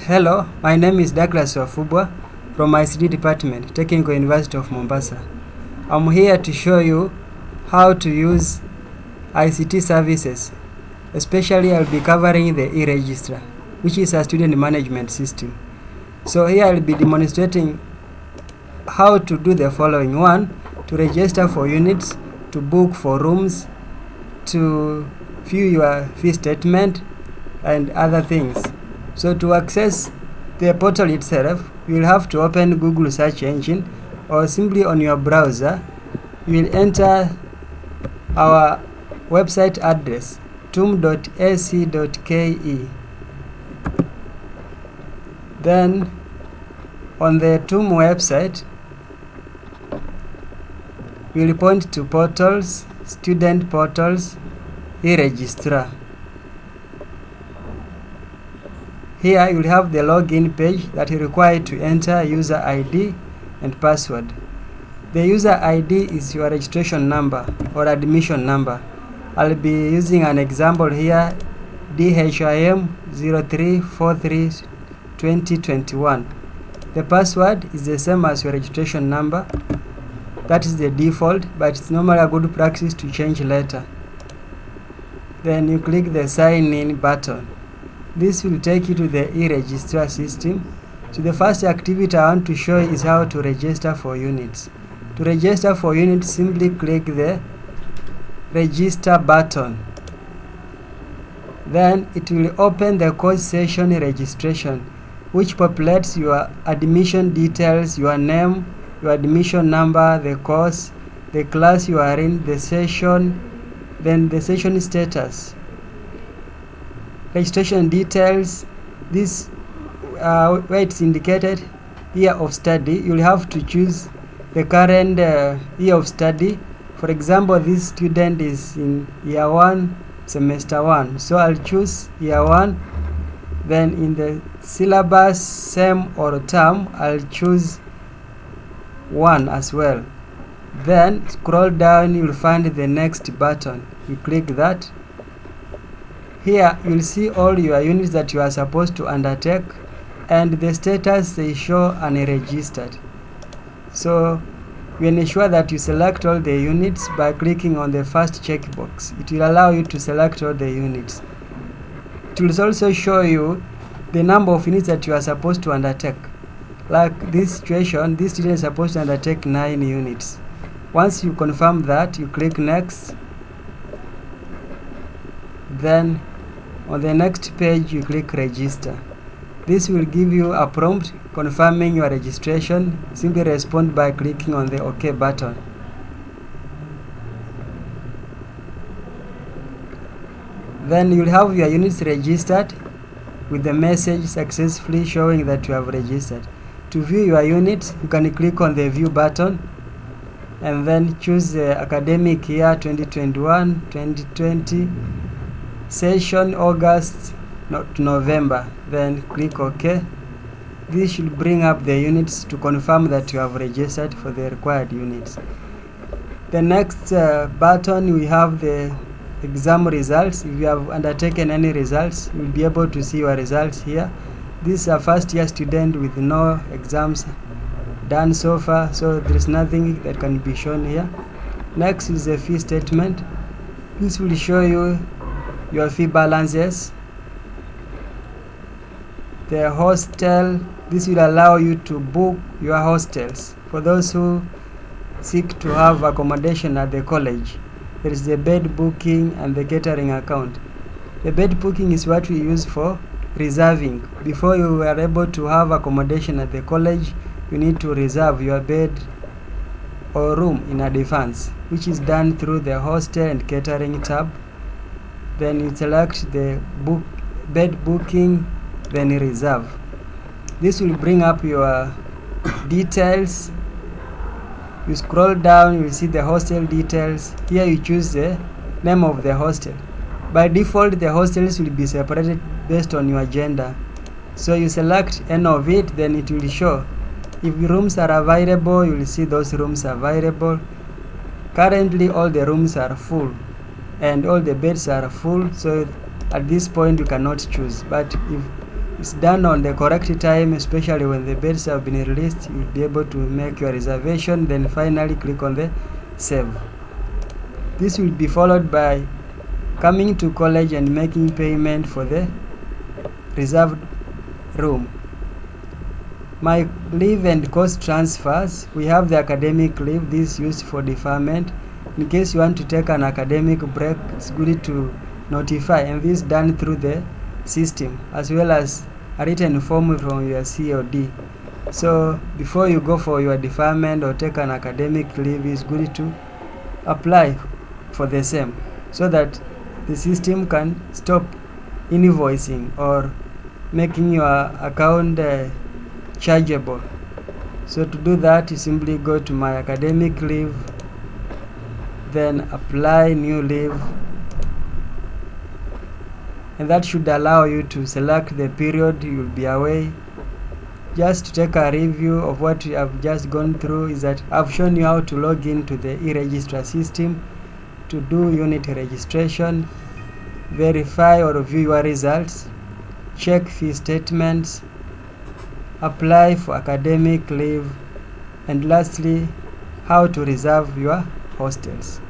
Hello, my name is Douglas Wafubwa from ICT Department, Technical University of Mombasa. I'm here to show you how to use ICT services. Especially I'll be covering the e-Registra, which is a student management system. So here I'll be demonstrating how to do the following. 1, to register for units, to book for rooms, to view your fee statement, and other things. So to access the portal itself, you will have to open Google search engine, or simply on your browser you will enter our website address tum.ac.ke. Then on the TUM website you will point to portals, student portals, e-Registrar. Here you will have the login page that you require to enter user ID and password. The user ID is your registration number or admission number. I'll be using an example here, DHIM 03432021. The password is the same as your registration number. That is the default, but it's normally a good practice to change later. Then you click the sign in button. This will take you to the e-Registrar system. So the first activity I want to show is how to register for units. To register for units, simply click the register button. Then it will open the course session registration, which populates your admission details, your name, your admission number, the course, the class you are in, the session, then the session status. Registration details, this where it's indicated year of study, you'll have to choose the current year of study. For example, this student is in year 1, semester 1, so I'll choose year 1. Then in the syllabus, sem or term, I'll choose 1 as well. Then scroll down, you'll find the next button. You click that. Here you'll see all your units that you are supposed to undertake, and the status they show unregistered. So you ensure that you select all the units by clicking on the first checkbox. It will allow you to select all the units. It will also show you the number of units that you are supposed to undertake. Like this situation, this student is supposed to undertake 9 units. Once you confirm that, you click next. Then on the next page you click register. This will give you a prompt confirming your registration. Simply respond by clicking on the OK button. Then you'll have your units registered with the message successfully showing that you have registered. To view your units, you can click on the view button and then choose the academic year 2021-2020, session August to November, then click OK. This should bring up the units to confirm that you have registered for the required units. The next button, we have the exam results. If you have undertaken any results, you will be able to see your results here. This is a first year student with no exams done so far, so there is nothing that can be shown here. Next is the fee statement. This will show you your fee balances. The hostel, this will allow you to book your hostels for those who seek to have accommodation at the college. There is the bed booking and the catering account. The bed booking is what we use for reserving. Before you are able to have accommodation at the college, you need to reserve your bed or room in advance, which is done through the hostel and catering tab. Then you select the bed booking, then you reserve. This will bring up your details. You scroll down, you will see the hostel details. Here you choose the name of the hostel. By default, the hostels will be separated based on your gender. So you select any of it, then it will show. If rooms are available, you will see those rooms are available. Currently all the rooms are full and all the beds are full, so at this point you cannot choose. But if it's done on the correct time, especially when the beds have been released, you'll be able to make your reservation, then finally click on the save. This will be followed by coming to college and making payment for the reserved room. My leave and cost transfers, we have the academic leave. This is used for deferment. In case you want to take an academic break, it's good to notify, and this is done through the system, as well as a written form from your COD. So before you go for your deferment or take an academic leave, it's good to apply for the same, so that the system can stop invoicing or making your account chargeable. So to do that, you simply go to my academic leave, then apply new leave, and that should allow you to select the period you will be away. Just to take a review of what you have just gone through, is that I've shown you how to log into the e-registrar system to do unit registration, verify or view your results, check fee statements, apply for academic leave, and lastly, how to reserve your hostels.